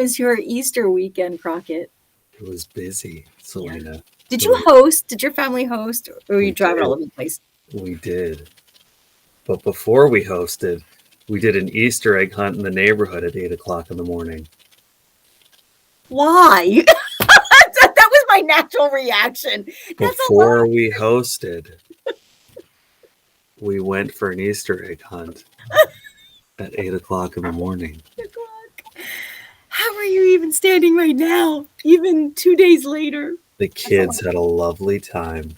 was your Easter weekend, Crockett? It was busy, Selena. Yeah. Did you host? Did your family host? Or were you driving all over the place? We did. But before we hosted, we did an Easter egg hunt in the neighborhood at 8 o'clock in the morning. Why? That was my natural reaction. Before we hosted, we went for an Easter egg hunt at 8 o'clock in the morning. How are you even standing right now, even 2 days later? The kids had a lovely time,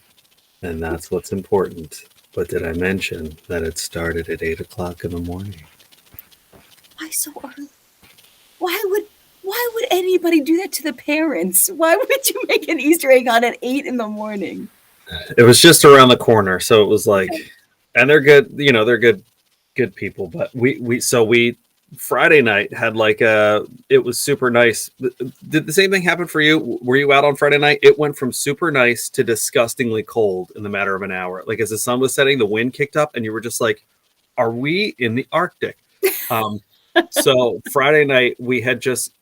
and that's what's important. But did I mention that it started at 8 o'clock in the morning? Why so early? Why would anybody do that to the parents? Why would you make an Easter egg hunt at 8 in the morning? It was just around the corner, so it was like, and they're good, they're good people. But we Friday night had it was super nice. Did the same thing happen for you? Were you out on Friday night? It went from super nice to disgustingly cold in the matter of an hour. Like as the sun was setting, the wind kicked up and you were just like, are we in the Arctic? So Friday night we had just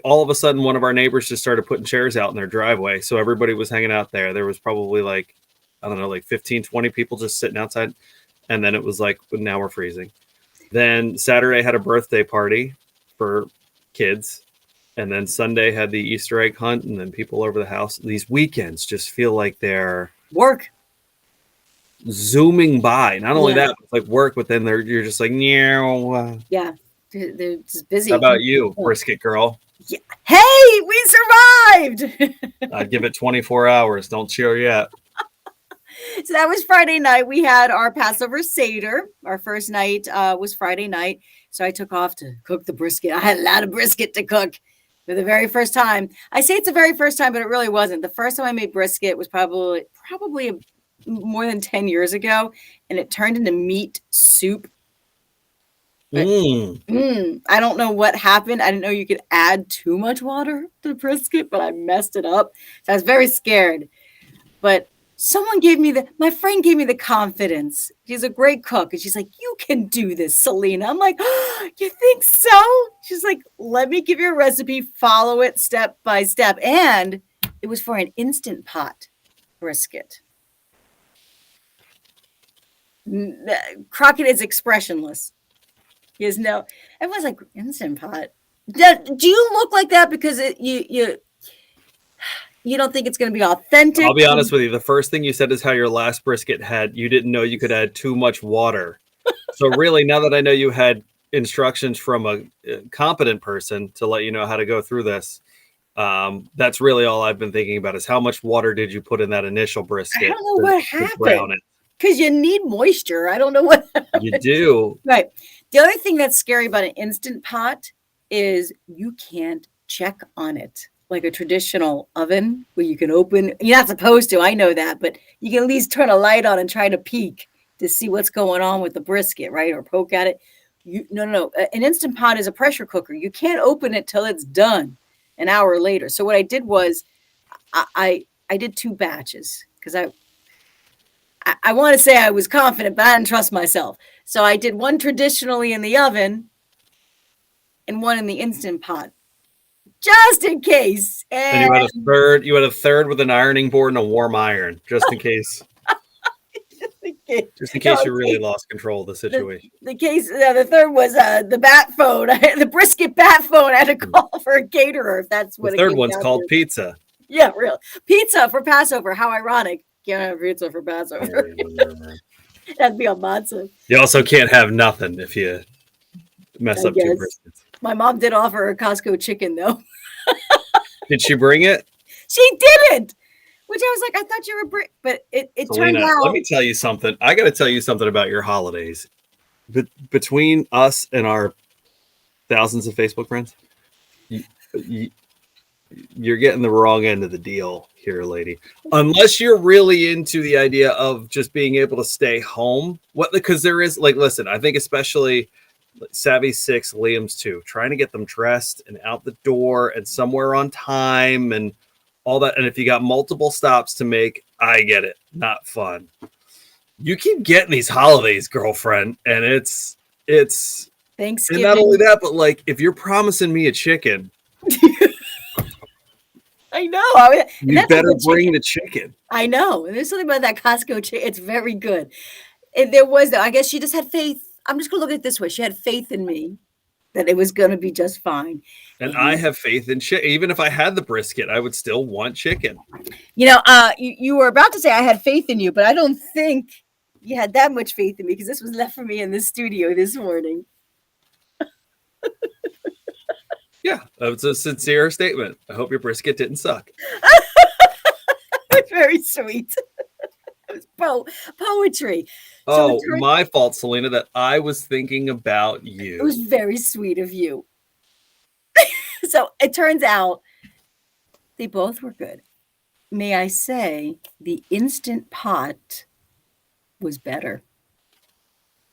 all of a sudden one of our neighbors just started putting chairs out in their driveway. So everybody was hanging out there. There was probably 15, 20 people just sitting outside. And then it was now we're freezing. Then Saturday had a birthday party for kids. And then Sunday had the Easter egg hunt and then people over the house. These weekends just feel like they're work zooming by. Not only that, it's like work, but then you're just like, yeah. Yeah, they're just busy. How about you, brisket girl? Yeah. Hey, we survived. I'd give it 24 hours. Don't cheer yet. So that was Friday night. We had our Passover Seder. Our first night was Friday night. So I took off to cook the brisket. I had a lot of brisket to cook for the very first time. I say it's the very first time, but it really wasn't. The first time I made brisket was probably more than 10 years ago. And it turned into meat soup. I don't know what happened. I didn't know you could add too much water to the brisket, but I messed it up. So I was very scared. But my friend gave me the confidence. She's a great cook. And she's like, you can do this, Selena. I'm like, oh, you think so? She's like, let me give you a recipe. Follow it step by step. And it was for an Instant Pot brisket. Crockett is expressionless. He has everyone's like, Instant Pot. Do you look like that because you don't think it's going to be authentic? I'll be honest with you. The first thing you said is how your last brisket you didn't know you could add too much water. So really, now that I know you had instructions from a competent person to let you know how to go through this, that's really all I've been thinking about is how much water did you put in that initial brisket? I don't know what happened. Because you need moisture. I don't know what happened. You do. Right. The other thing that's scary about an Instant Pot is you can't check on it. Like a traditional oven where you can open. You're not supposed to. I know that. But you can at least turn a light on and try to peek to see what's going on with the brisket, right? Or poke at it. No. An Instant Pot is a pressure cooker. You can't open it till it's done an hour later. So what I did was I did 2 batches because I want to say I was confident, but I didn't trust myself. So I did one traditionally in the oven and one in the Instant Pot. Just in case. And you had a third with an ironing board and a warm iron, just in case. Just in case you really lost control of the situation. The third was the bat phone. The brisket bat phone. I had to call for a caterer if that's what the third one's called pizza. Yeah, real. Pizza for Passover. How ironic. Can't have pizza for Passover. That'd be on matzah. You also can't have nothing if you mess up 2 briskets. My mom did offer a Costco chicken, though. Did she bring it? She didn't. Which I was like, I thought you were but it turned out. Let me tell you something. I got to tell you something about your holidays. Between us and our thousands of Facebook friends, you're getting the wrong end of the deal here, lady. Unless you're really into the idea of just being able to stay home. Because there is, listen, I think especially Savvy's 6, Liam's 2, trying to get them dressed and out the door and somewhere on time and all that. And if you got multiple stops to make, I get it. Not fun. You keep getting these holidays, girlfriend, and it's Thanksgiving. And not only that, but if you're promising me a chicken, I know. And You that's a better good bring chicken. the chicken. I know. And there's something about that Costco chicken. It's very good. And there was, I guess she just had faith. I'm just going to look at it this way. She had faith in me that it was going to be just fine. And I And, have faith in chicken. Even if I had the brisket, I would still want chicken. you were about to say I had faith in you, but I don't think you had that much faith in me because this was left for me in the studio this morning. Yeah, that's a sincere statement. I hope your brisket didn't suck. It's very sweet. It was poetry. Oh, my fault, Selena, that I was thinking about you. It was very sweet of you. So it turns out they both were good. May I say the Instant Pot was better.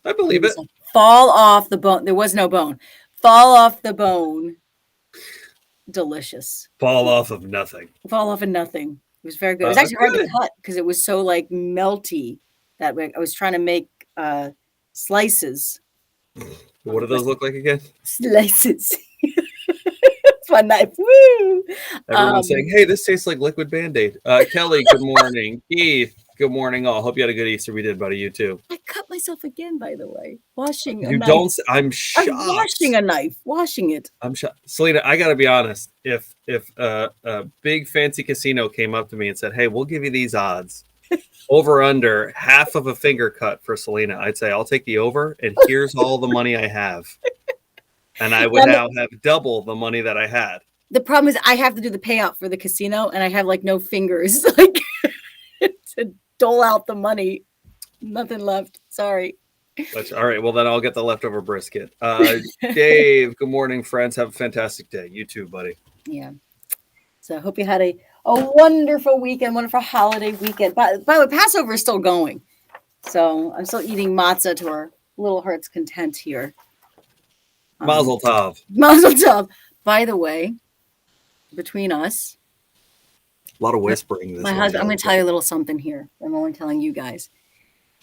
I believe it. Like fall off the bone. There was no bone. Fall off the bone. Delicious. Fall off of nothing. Fall off of nothing. It was very good. It was actually hard to cut because it was so like melty that way. I was trying to make slices. What do those look like again? Slices. It's my knife. Woo! Everyone's saying, hey, this tastes like liquid Band-Aid. Kelly, good morning. Keith, good morning all. Hope you had a good Easter. We did, buddy. You too. I cut myself again, by the way. Washing a You knife. don't. I'm shocked. I'm washing a knife. Washing it. I'm shocked. Selena, I got to be honest. If a big fancy casino came up to me and said, hey, we'll give you these odds. Over under half of a finger cut for Selena, I'd say I'll take the over, and here's all the money I have. And I would now have double the money that I had. The problem is I have to do the payout for the casino, and I have like no fingers like to dole out the money. Nothing left. Sorry. All right. Well, then I'll get the leftover brisket. Dave, good morning, friends. Have a fantastic day. You too, buddy. Yeah. So I hope you had a wonderful weekend, wonderful holiday weekend. By the way, Passover is still going. So I'm still eating matzah to our little heart's content here. Mazel tov. Mazel tov. By the way, between us, a lot of whispering. My husband, I'm going to tell you a little something here. I'm only telling you guys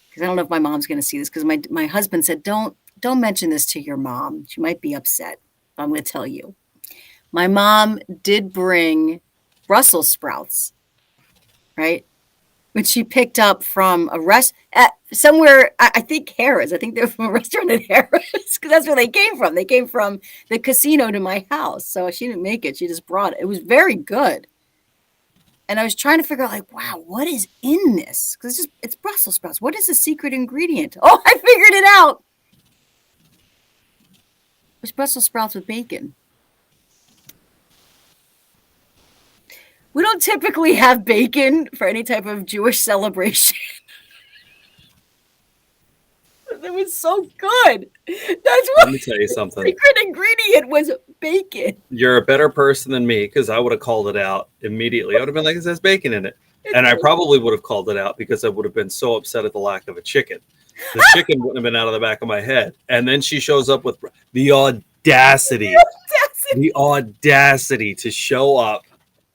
because I don't know if my mom's going to see this. Because my husband said, don't mention this to your mom. She might be upset. I'm going to tell you. My mom did bring Brussels sprouts, right? Which she picked up from somewhere, I think Harris. I think they're from a restaurant at Harris because that's where they came from. They came from the casino to my house. So she didn't make it. She just brought it. It was very good. And I was trying to figure out like, wow, what is in this? Because it's Brussels sprouts. What is the secret ingredient? Oh, I figured it out. It's Brussels sprouts with bacon. We don't typically have bacon for any type of Jewish celebration. It was so good. That's what. Let me tell you something. The secret ingredient was bacon. You're a better person than me because I would have called it out immediately. I would have been like, it says bacon in it. And I probably would have called it out because I would have been so upset at the lack of a chicken. The chicken wouldn't have been out of the back of my head. And then she shows up with the audacity to show up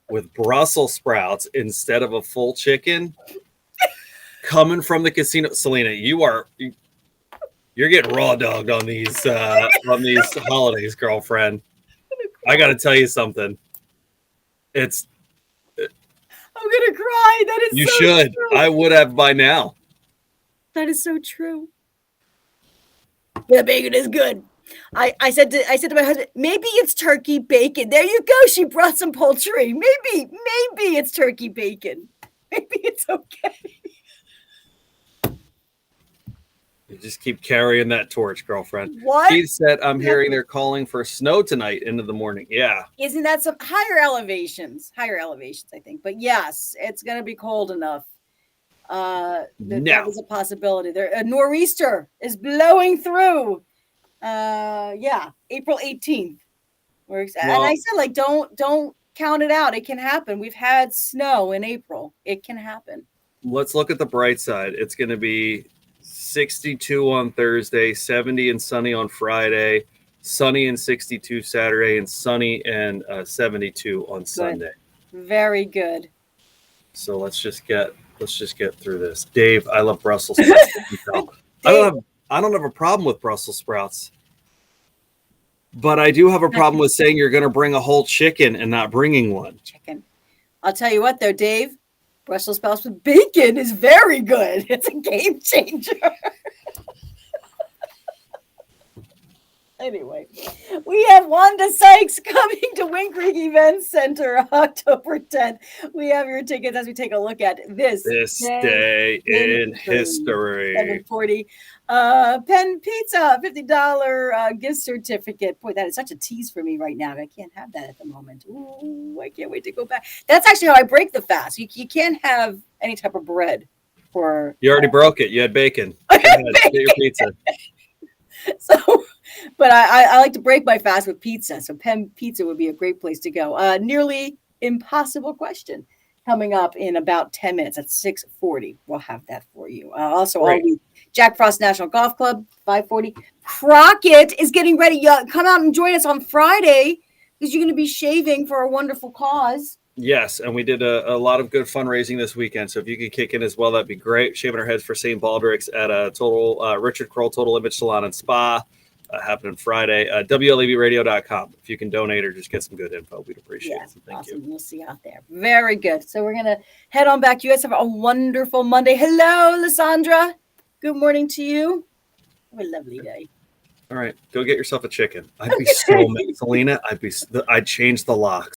with Brussels sprouts instead of a full chicken coming from the casino. Selena, you're getting raw dogged on these holidays, girlfriend. I got to tell you something. I'm gonna cry. That is. You so should. True. I would have by now. That is so true. The bacon is good. I said to my husband, maybe it's turkey bacon. There you go. She brought some poultry. Maybe it's turkey bacon. Maybe it's okay. You just keep carrying that torch, girlfriend. What? Keith said, I'm hearing they're calling for snow tonight into the morning. Yeah. Isn't that some higher elevations? Higher elevations, I think. But yes, it's going to be cold enough. That is a possibility. There, a nor'easter is blowing through. April 18th. And I said, like, don't count it out. It can happen. We've had snow in April. It can happen. Let's look at the bright side. It's going to be 62 on Thursday, 70 and sunny on Friday, sunny and 62 Saturday, and sunny and 72 on Sunday. Very good. So let's just get through this. Dave, I love Brussels sprouts. I don't have a problem with Brussels sprouts, but I do have a problem with saying you're going to bring a whole chicken and not bringing one. Chicken. I'll tell you what, though, Dave, Brussels sprouts with bacon is very good. It's a game changer. Anyway, we have Wanda Sykes coming to Wind Creek Event Center October 10th. We have your tickets as we take a look at this day in history. 740. PENN Pizza, $50 gift certificate. Boy, that is such a tease for me right now. I can't have that at the moment. Ooh, I can't wait to go back. That's actually how I break the fast. You can't have any type of bread for. You already broke it. You had bacon. Go ahead, get your pizza. So, but I like to break my fast with pizza. So PENN Pizza would be a great place to go. Nearly impossible question coming up in about 10 minutes at 6:40. We'll have that for you. Also, all week, Jack Frost National Golf Club, 5:40. Crockett is getting ready. Come out and join us on Friday because you're going to be shaving for a wonderful cause. Yes, and we did a lot of good fundraising this weekend. So if you could kick in as well, that'd be great. Shaving our heads for St. Baldrick's at a Richard Kroll Total Image Salon and Spa happening Friday. WLABradio.com. If you can donate or just get some good info, we'd appreciate it. Thank you. We'll see you out there. Very good. So we're going to head on back. You guys have a wonderful Monday. Hello, Lysandra. Good morning to you. Have a lovely day. All right, go get yourself a chicken. I'd be so mad, Selena. I'd change the locks.